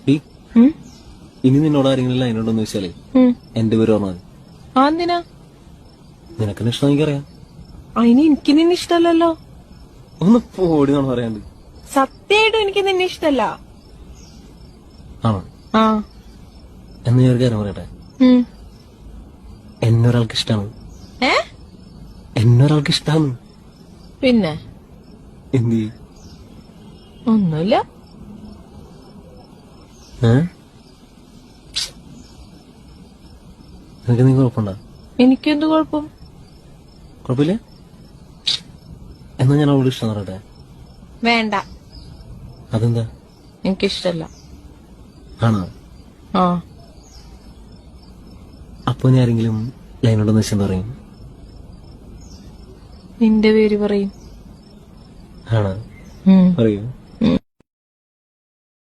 D, ഇനി നിന്നോട് ആരെങ്കിലും ലൈനുണ്ടോന്ന് ചോദിച്ചാലേ എന്റെ പേര് പറഞ്ഞത്. എന്തിനാ? നിനക്കെന്നെ ഇഷ്ടം എനിക്കറിയാം. അതിന് എനിക്ക് നിന്നെ ഇഷ്ടമല്ലല്ലോ. ഒന്ന് പോടി എന്നാണ് പറയാണ്ട്. സത്യമായിട്ടും എനിക്ക് നിന്നെ ഇഷ്ടല്ല. ആണോ? ആ എന്ന് ഞാൻ ഒരു കാര്യം പറയട്ടെ. എന്നൊരാൾക്ക് ഇഷ്ടാണ്. എന്നൊരാൾക്ക് ഇഷ്ടാണ്. പിന്നെ എന്ത്? ഒന്നുമില്ല. നിനക്ക് നീ കുഴപ്പമുണ്ടോ? എനിക്കെന്ത് കുഴപ്പം? കുഴപ്പമില്ല. എന്നാ ഞാൻ അവളോട് ഇഷ്ടം പറയട്ടെ. വേണ്ട. അതെന്താ? എനിക്കിഷ്ടല്ല. ആണോ? ആ അപ്പൊ ഞാൻ ആരെങ്കിലും ലൈനുണ്ടെന്ന് വെച്ചാൽ പറയും. നിന്റെ പേര് പറയും. ആണോ? പറയൂ.